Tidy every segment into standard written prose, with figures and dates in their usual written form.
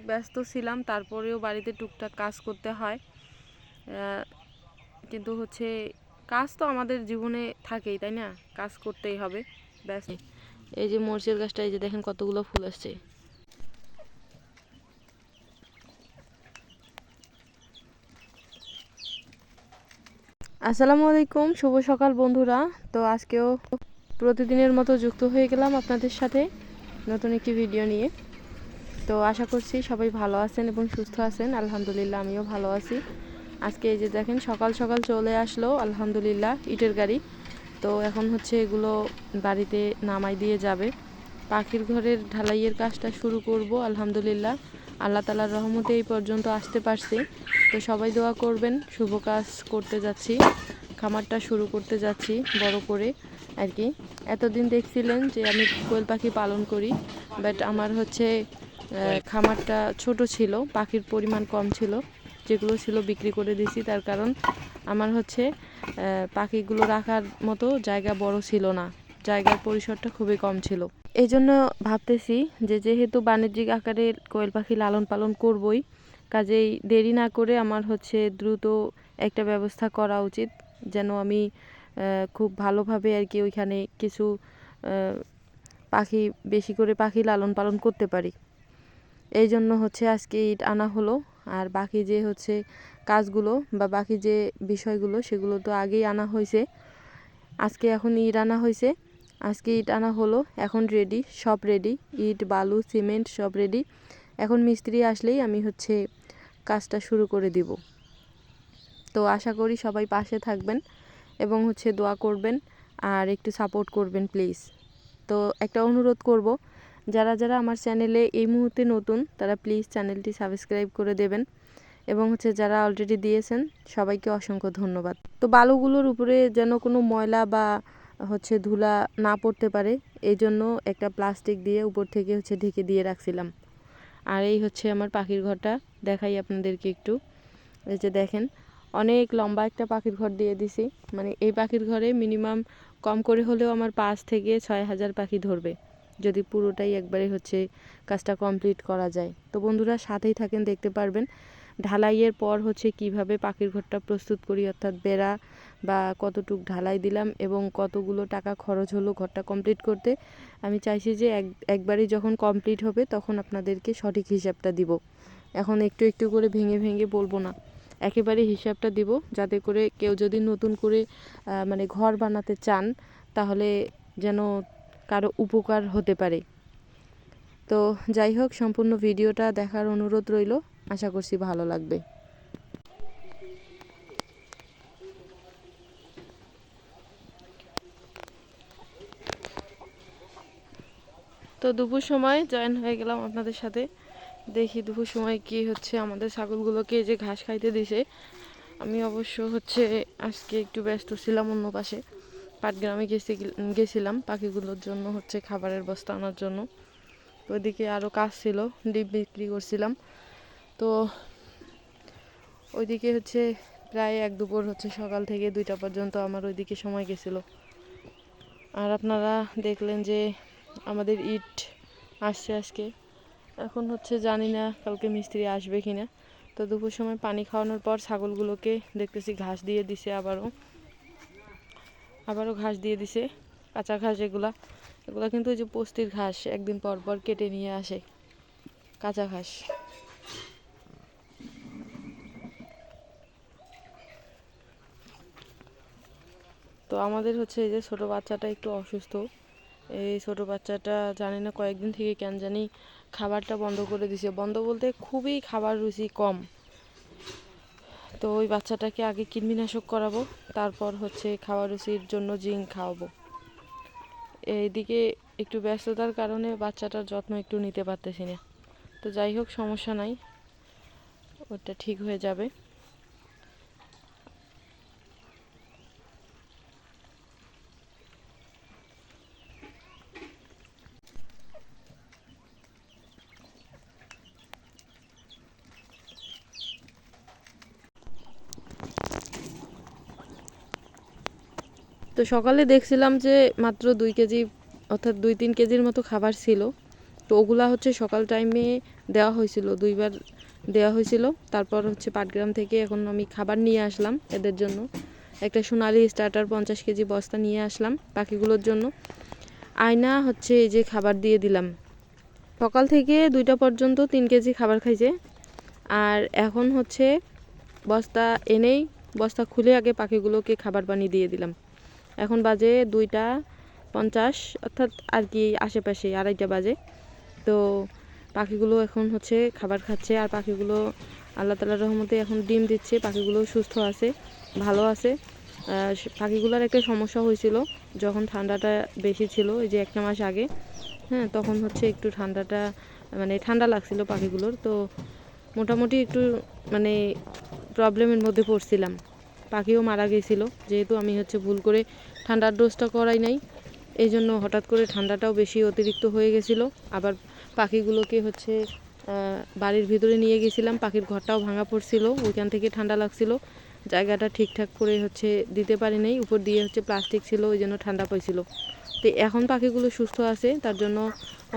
ব্যস্ত ছিলাম, তারপরেও বাড়িতে টুকটাক কাজ করতে হয়। কিন্তু হচ্ছে কাজ তো আমাদের জীবনে থাকেই, তাই না? কাজ করতেই হবে। ব্যাস, এই যে মরিচের গাছটা, এই যে দেখেন কতগুলো ফুল আসছে। আসসালামু আলাইকুম, শুভ সকাল বন্ধুরা। তো আজকেও প্রতিদিনের মতো যুক্ত হয়ে গেলাম আপনাদের সাথে নতুন একটি ভিডিও নিয়ে। তো আশা করছি সবাই ভালো আছেন এবং সুস্থ আছেন। আলহামদুলিল্লাহ, আমিও ভালো আছি। আজকে এই যে দেখেন সকাল সকাল চলে আসলো আলহামদুলিল্লাহ ইটের গাড়ি। তো এখন হচ্ছে এগুলো বাড়িতে নামাই দিয়ে যাবে। পাখির ঘরের ঢালাইয়ের কাজটা শুরু করব আলহামদুলিল্লাহ। আল্লাহ তাআলার রহমতে এই পর্যন্ত আসতে পারছি। তো সবাই দোয়া করবেন, শুভ কাজ করতে যাচ্ছি, খামারটা শুরু করতে যাচ্ছি বড় করে আর কি। এতদিন দেখছিলেন যে আমি কোয়েল পাখি পালন করি, বাট আমার হচ্ছে খামারটা ছোট ছিল, পাখির পরিমাণ কম ছিল, যেগুলো ছিল বিক্রি করে দিয়েছি। তার কারণ আমার হচ্ছে পাখিগুলো রাখার মতো জায়গা বড় ছিল না, জায়গার পরিসরটা খুবই কম ছিল। এই জন্য ভাবতেছি যে যেহেতু বাণিজ্যিক আকারে কোয়েল পাখি লালন পালন করবই, কাজেই দেরি না করে আমার হচ্ছে দ্রুত একটা ব্যবস্থা করা উচিত, যেন আমি খুব ভালোভাবে আর কি ওইখানে কিছু পাখি, বেশি করে পাখি লালন পালন করতে পারি। এই জন্য হচ্ছে আজকে ইট আনা হলো। আর বাকি যে হচ্ছে কাজগুলো বা বাকি যে বিষয়গুলো সেগুলো তো আগেই আনা হয়েছে। আজকে এখন ইট আনা হয়েছে, আজকে ইট আনা হলো, এখন রেডি, সব রেডি, ইট বালু সিমেন্ট সব রেডি। এখন মিস্ত্রি আসলেই আমি হচ্ছে কাজটা শুরু করে দিব। তো আশা করি সবাই পাশে থাকবেন এবং হচ্ছে দোয়া করবেন আর একটু সাপোর্ট করবেন প্লিজ। তো একটা অনুরোধ করব, যারা যারা আমার চ্যানেলে এই মুহূর্তে নতুন তারা প্লিজ চ্যানেলটি সাবস্ক্রাইব করে দেবেন এবং হচ্ছে যারা অলরেডি দিয়েছেন সবাইকে অসংখ্য ধন্যবাদ। তো বালুগুলোর উপরে যেন কোনো ময়লা বা হচ্ছে ধুলা না পড়তে পারে, এই জন্য একটা প্লাস্টিক দিয়ে উপর থেকে হচ্ছে ঢেকে দিয়ে রাখছিলাম। আর এই হচ্ছে আমার পাখির ঘরটা, দেখাই আপনাদেরকে একটু। এই যে দেখেন অনেক লম্বা একটা পাখির ঘর দিয়ে দিছি, মানে এই পাখির ঘরে মিনিমাম কম করে হলেও আমার 5 থেকে 6 হাজার পাখি ধরবে যদি পুরোটাই একবারে হচ্ছে কাজটা কমপ্লিট করা যায়। তো বন্ধুরা সাথেই থাকেন, দেখতে পারবেন ঢালাইয়ের পর হচ্ছে কিভাবে পাখির ঘরটা প্রস্তুত করি, অর্থাৎ বেড়া বা কতটুক ঢালাই দিলাম এবং কতগুলো টাকা খরচ হলো ঘরটা কমপ্লিট করতে। আমি চাইছি যে একবারই যখন কমপ্লিট হবে তখন আপনাদেরকে সঠিক হিসাবটা দিব। এখন একটু একটু করে ভেঙে ভেঙে বলবো না, একেবারে হিসাবটা দিব, যাতে করে কেউ যদি নতুন করে মানে ঘর বানাতে চান তাহলে যেন কারো উপকার হতে পারে। তো যাই হোক, সম্পূর্ণ ভিডিওটা দেখার অনুরোধ রইল, আশা করছি ভালো লাগবে। তো দুপুর সময় জয়েন হয়ে গেলাম আপনাদের সাথে। দেখি দুপুর সময় কি হচ্ছে, আমাদের ছাগলগুলোকে যে ঘাস খাইতে দিছে। আমি অবশ্য হচ্ছে আজকে একটু ব্যস্ত ছিলাম অন্য পাশে, পাটগ্রামে গেছিলাম পাখিগুলোর জন্য হচ্ছে খাবারের বস্তা আনার জন্য। ওইদিকে আরও কাজ ছিল, ডিম বিক্রি করছিলাম। তো ওইদিকে হচ্ছে প্রায় এক দুপুর হচ্ছে সকাল থেকে 2টা পর্যন্ত আমার ওইদিকে সময় গেছিলো। আর আপনারা দেখলেন যে আমাদের ইট আসছে আজকে। এখন হচ্ছে জানি না কালকে মিস্ত্রি আসবে কিনা। তো দুপুর সময় পানি খাওয়ানোর পর ছাগলগুলোকে দেখতেছি ঘাস দিয়ে দিছে, আবারও ঘাস দিয়ে দিছে, কাঁচা ঘাস। এগুলা কিন্তু ওই যে বস্তির ঘাস, একদিন পর পর কেটে নিয়ে আসে কাঁচা ঘাস। তো আমাদের হচ্ছে এই যে ছোট বাচ্চাটা একটু অসুস্থ। এই ছোট বাচ্চাটা জানি না কয়েকদিন থেকে কেন জানি খাবারটা বন্ধ করে দিছে, বন্ধ বলতে খুবই খাবার রুচি কম। তো ওই বাচ্চাটাকে আগে কৃমিনাশক করাবো, তারপর হচ্ছে খাবার রুচির জন্য জিঙ্ক খাওয়াবো। এইদিকে একটু ব্যস্ততার কারণে বাচ্চাটার যত্ন একটু নিতে পারতেছি না। তো যাই হোক, সমস্যা নাই, ওটা ঠিক হয়ে যাবে। তো সকালে দেখছিলাম যে মাত্র 2 কেজি অর্থাৎ 2-3 কেজির মতো খাবার ছিল। তো ওগুলা হচ্ছে সকাল টাইমে দেওয়া হয়েছিল, 2বার দেওয়া হয়েছিল। তারপর হচ্ছে পাটগ্রাম থেকে এখন আমি খাবার নিয়ে আসলাম এদের জন্য। একটা সোনালি স্টার্টার 50 কেজি বস্তা নিয়ে আসলাম পাখিগুলোর জন্য। আয়না হচ্ছে এই যে খাবার দিয়ে দিলাম। সকাল থেকে 2টা পর্যন্ত 3 কেজি খাবার খাইছে। আর এখন হচ্ছে বস্তা এনেই বস্তা খুলে আগে পাখিগুলোকে খাবার পানি দিয়ে দিলাম। এখন বাজে 2টা 50, অর্থাৎ আর কি আশেপাশে 2:30 বাজে। তো পাখিগুলো এখন হচ্ছে খাবার খাচ্ছে। আর পাখিগুলো আল্লাহ তাআলার রহমতে এখন ডিম দিচ্ছে। পাখিগুলো সুস্থ আছে, ভালো আছে। পাখিগুলোর একটা সমস্যা হয়েছিল যখন ঠান্ডাটা বেশি ছিল, এই যে 1 মাস আগে। হ্যাঁ, তখন হচ্ছে একটু ঠান্ডাটা মানে ঠান্ডা লাগছিল পাখিগুলোর। তো মোটামুটি একটু মানে প্রবলেমের মধ্যে পড়ছিলাম, পাখিও মারা গেছিলো। যেহেতু আমি হচ্ছে ভুল করে ঠান্ডার ডোজটা করাই নাই, এই জন্য হঠাৎ করে ঠান্ডাটাও বেশি অতিরিক্ত হয়ে গেছিলো। আবার পাখিগুলোকে হচ্ছে বাড়ির ভিতরে নিয়ে গেছিলাম, পাখির ঘরটাও ভাঙা পড়ছিল, ওইখান থেকে ঠান্ডা লাগছিল। জায়গাটা ঠিকঠাক করে হচ্ছে দিতে পারি নাই, উপর দিয়ে হচ্ছে প্লাস্টিক ছিল, ওই জন্য ঠান্ডা পাইছিল। তো এখন পাখিগুলো সুস্থ আছে, তার জন্য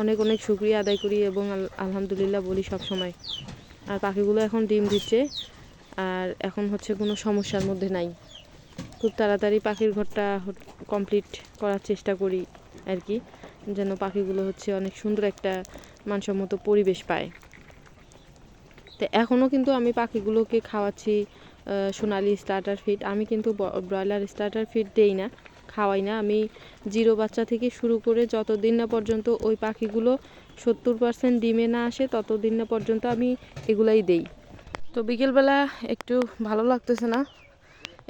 অনেক অনেক শুকরিয়া আদায় করি এবং আলহামদুলিল্লাহ বলি সব সময়। আর পাখিগুলো এখন ডিম দিচ্ছে, আর এখন হচ্ছে কোনো সমস্যার মধ্যে নাই। খুব তাড়াতাড়ি পাখির ঘরটা কমপ্লিট করার চেষ্টা করি আর কি, যেন পাখিগুলো হচ্ছে অনেক সুন্দর একটা মানসম্মত পরিবেশ পায়। তো এখনও কিন্তু আমি পাখিগুলোকে খাওয়াচ্ছি সোনালি স্টার্টার ফিড। আমি কিন্তু ব্রয়লার স্টার্টার ফিড দেই না, খাওয়াই না। আমি 0 বাচ্চা থেকে শুরু করে যতদিন না পর্যন্ত ওই পাখিগুলো 70% ডিমে না আসে ততদিন না পর্যন্ত আমি এগুলাই দেই। তো বিকেলবেলা একটু ভালো লাগতেছে না,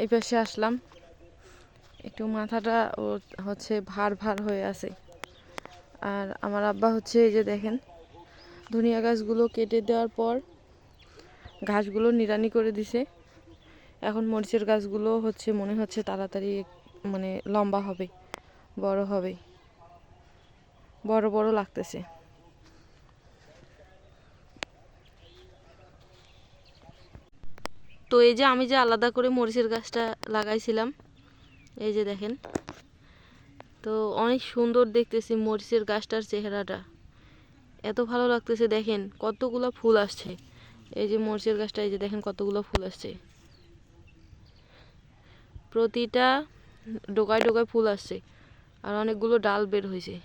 এই পাশে আসলাম। একটু মাথাটা হচ্ছে ভার ভার হয়ে আছে। আর আমার আব্বা হচ্ছে এই যে দেখেন ধনিয়া গাছগুলো কেটে দেওয়ার পর ঘাসগুলো নিড়ানি করে দিছে। এখন মরিচের গাছগুলো হচ্ছে মনে হচ্ছে তাড়াতাড়ি মানে লম্বা হবে, বড় হবে, বড় বড় লাগতেছে। তো এই যে আমি যে আলাদা করে মরিচের গাছটা লাগাইছিলাম, এই যে দেখেন, তো অনেক সুন্দর দেখতেছি মরিচের গাছটার চেহারাটা, এত ভালো লাগতেছে। দেখেন কতগুলো ফুল আসছে, এই যে মরিচের গাছটা, এই যে দেখেন কতগুলো ফুল আসছে, প্রতিটা ডোকায় ডোকায় ফুল আসছে, আর অনেকগুলো ডাল বের হয়েছে।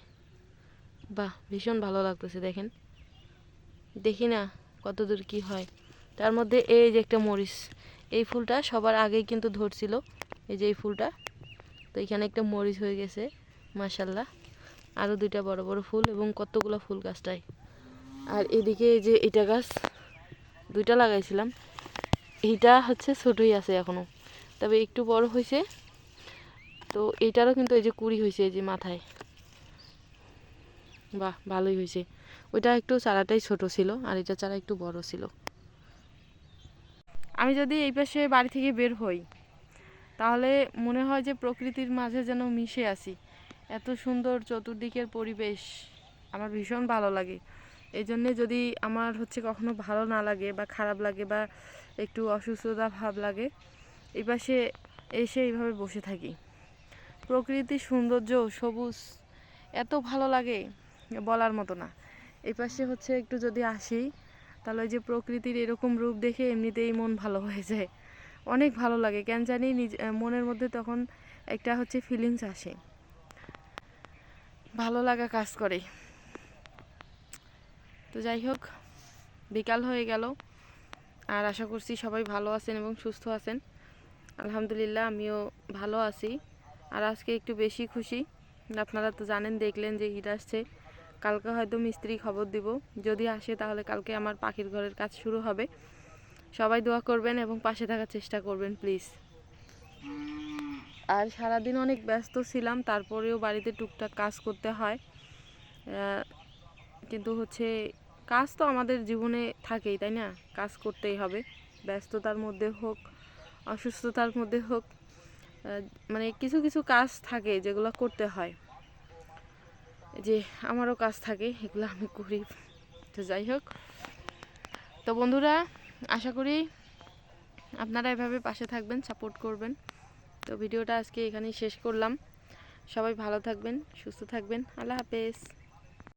বাহ, ভীষণ ভালো লাগতেছে। দেখেন, দেখি না কতদূর কি হয়। তার মধ্যে এই যে একটা মরিচ, এই ফুলটা সবার আগেই কিন্তু ধরছিল, এই যে এই ফুলটা। তো এখানে একটা মরিচ হয়ে গেছে মাশাল্লাহ, আরও 2টা বড় বড় ফুল এবং কতগুলো ফুল গাছটায়। আর এদিকে এই যে এটা গাছ 2টা লাগাইছিলাম, এইটা হচ্ছে ছোটই আছে এখনো, তবে একটু বড় হয়েছে। তো এইটারও কিন্তু এই যে কুড়ি হয়েছে, এই যে মাথায়। বাহ, ভালোই হয়েছে। ওইটা একটু চারাটাই ছোট ছিল, আর এটা চারা একটু বড় ছিল। আমি যদি এই পাশে বাড়ি থেকে বের হই তাহলে মনে হয় যে প্রকৃতির মাঝে যেন মিশে আছি। এত সুন্দর চতুর্দিকের পরিবেশ, আমার ভীষণ ভালো লাগে। এই জন্যে যদি আমার হচ্ছে কখনো ভালো না লাগে বা খারাপ লাগে বা একটু অসুস্থতা ভাব লাগে, এই পাশে এসে এইভাবে বসে থাকি। প্রকৃতির সৌন্দর্য, সবুজ এত ভালো লাগে বলার মতো না। এই পাশে হচ্ছে একটু যদি আসি তাহলে ওই যে প্রকৃতির এরকম রূপ দেখে এমনিতেই মন ভালো হয়ে যায়, অনেক ভালো লাগে। কেন জানি মনের মধ্যে তখন একটা হচ্ছে ফিলিংস আসে, ভালো লাগা কাজ করে। তো যাই হোক, বিকাল হয়ে গেল, আর আশা করছি সবাই ভালো আছেন এবং সুস্থ আছেন। আলহামদুলিল্লাহ আমিও ভালো আছি। আর আজকে একটু বেশি খুশি, আপনারা তো জানেন, দেখলেন যে ঈদ আসছে। কালকে হয়তো মিস্ত্রি খবর দিব, যদি আসে তাহলে কালকে আমার পাখির ঘরের কাজ শুরু হবে। সবাই দোয়া করবেন এবং পাশে থাকার চেষ্টা করবেন প্লিজ। আর সারাদিন অনেক ব্যস্ত ছিলাম, তারপরেও বাড়িতে টুকটাক কাজ করতে হয়। কিন্তু হচ্ছে কাজ তো আমাদের জীবনে থাকেই, তাই না? কাজ করতেই হবে, ব্যস্ততার মধ্যে হোক, অসুস্থতার মধ্যে হোক, মানে কিছু কিছু কাজ থাকে যেগুলো করতে হয়। যে আমারও কাজ থাকে, এগুলো আমি করি। তো যাই হোক, তো বন্ধুরা, আশা করি আপনারা এভাবে পাশে থাকবেন, সাপোর্ট করবেন। তো ভিডিওটা আজকে এখানেই শেষ করলাম। সবাই ভালো থাকবেন, সুস্থ থাকবেন। আল্লাহ হাফেজ।